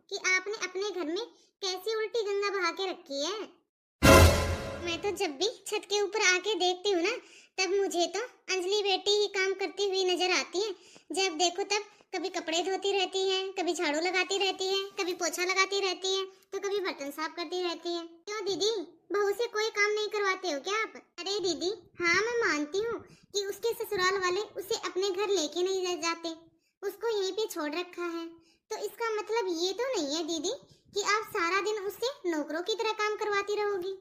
कि आपने अपने घर में कैसी उल्टी गंगा बहा के रखी है। मैं तो जब भी छत के ऊपर आके देखती हूँ ना, तब मुझे तो अंजलि बेटी ही काम करती हुई नजर आती है। जब देखो तब कभी कपड़े धोती रहती है, कभी झाड़ू लगाती रहती है, कभी पोछा लगाती रहती है, तो कभी बर्तन साफ करती रहती है। क्यों दीदी, बहू से कोई काम नहीं करवाते हो क्या आप? अरे दीदी, हाँ मैं मानती हूँ कि उसके ससुराल वाले उसे अपने घर लेके नहीं जाते, उसको यहीं पे छोड़ रखा है। तो इसका मतलब ये तो नहीं है दीदी कि आप सारा दिन उससे नौकरों की तरह काम करवाती रहोगी।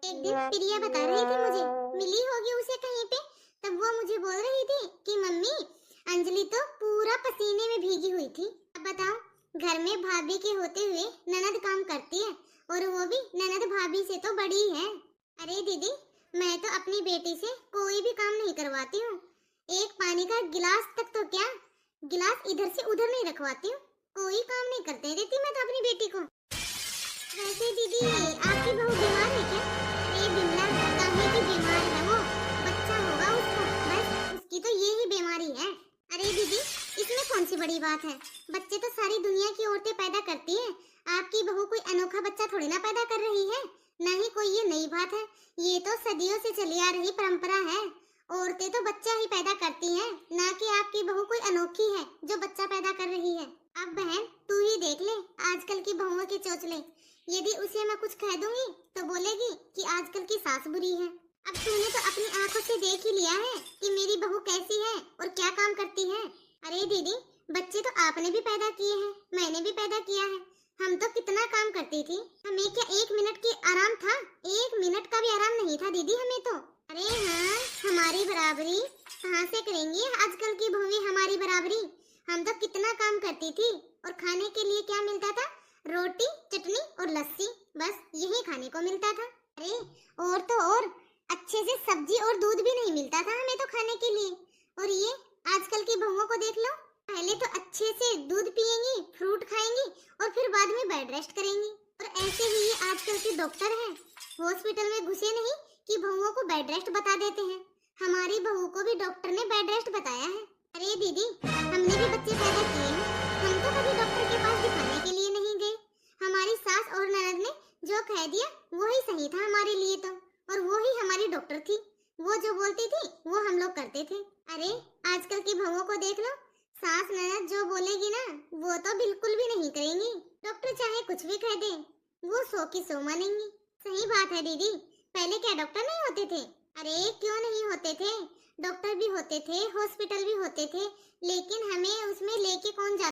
एक दिन प्रिया बता रही थी मुझे, मिली होगी उसे कहीं पे, तब वो मुझे बोल रही थी कि मम्मी अंजलि तो पूरा पसीने में भीगी हुई थी। अब बताओ, घर में भाभी के होते हुए ननद काम करती है, और वो भी ननद भाभी से तो बड़ी है। अरे दीदी, मैं तो अपनी बेटी से कोई भी काम नहीं करवाती हूँ। एक पानी का गिलास तक तो क्या, गिलास इधर से उधर नहीं रखवाती हूँ। कोई काम नहीं करते देती मैं तो अपनी बेटी को। वैसे दीदी, आपकी बहू बीमार है क्या? अरे बिमला, काहे की बीमार है वो? बच्चा होगा उसका, बस उसकी तो ये ही बीमारी है। अरे दीदी, इसमें कौन सी बड़ी बात है? बच्चे तो सारी दुनिया की औरतें पैदा करती हैं। आपकी बहू कोई अनोखा बच्चा थोड़ी ना पैदा कर रही है। ना ही कोई ये नई बात है, ये तो सदियों से चली आ रही परंपरा है। औरतें तो बच्चा ही पैदा करती हैं, ना कि आपकी बहू कोई अनोखी है जो बच्चा पैदा कर रही है। अब बहन, तू ही देख ले आजकल की बहुओं के चोचले। यदि उसे मैं कुछ कह दूंगी तो बोलेगी कि आजकल की सास बुरी है। अब तूने तो अपनी आंखों से देख ही लिया है कि मेरी बहू कैसी है और क्या काम करती है। अरे दीदी, बच्चे तो आपने भी पैदा किए हैं, मैंने भी पैदा किया है। हम तो कितना काम करती थी, हमें क्या एक मिनट की आराम था? एक मिनट का भी आराम नहीं था दीदी हमें तो। अरे हाँ, हमारी बराबरी कहाँ से करेंगी आजकल की बहुएं हमारी बराबरी? हम तो कितना काम करती थी, और खाने के लिए क्या मिलता था? रोटी, चटनी और लस्सी, बस यही खाने को मिलता था। अरे और तो और, अच्छे से सब्जी और दूध भी नहीं मिलता था हमें तो खाने के लिए। और ये आजकल की बहुओं को देख लो, पहले तो अच्छे से दूध पिएंगी, फ्रूट खाएंगी, और फिर बाद में बेड रेस्ट करेंगी। और ऐसे ही ये आजकल के डॉक्टर हैं, हॉस्पिटल में घुसे नहीं कि बहुओं को बेड रेस्ट बता देते हैं। हमारी बहू को भी डॉक्टर ने बेड रेस्ट बताया है। अरे दीदी, हमने भी बच्चे पैदा किए हैं, हम तो कभी डॉक्टर के पास दिखाने के लिए नहीं गए। हमारी सास और ननद ने जो कह दिया वही सही था हमारे लिए तो, और वो ही हमारी डॉक्टर थी। वो जो बोलती थी वो हम लोग करते थे। अरे आजकल की बहुओं को देख लो, सास ननद जो बोलेगी ना वो तो बिल्कुल भी नहीं करेंगी। डॉक्टर चाहे कुछ भी कह दे, वो 100 की 100 मानेंगी। सही बात है दीदी, पहले क्या डॉक्टर नहीं होते थे? अरे क्यों नहीं होते थे, डॉक्टर भी होते थे, हॉस्पिटल भी होते थे, लेकिन हमें उसमें लेके कौन जाता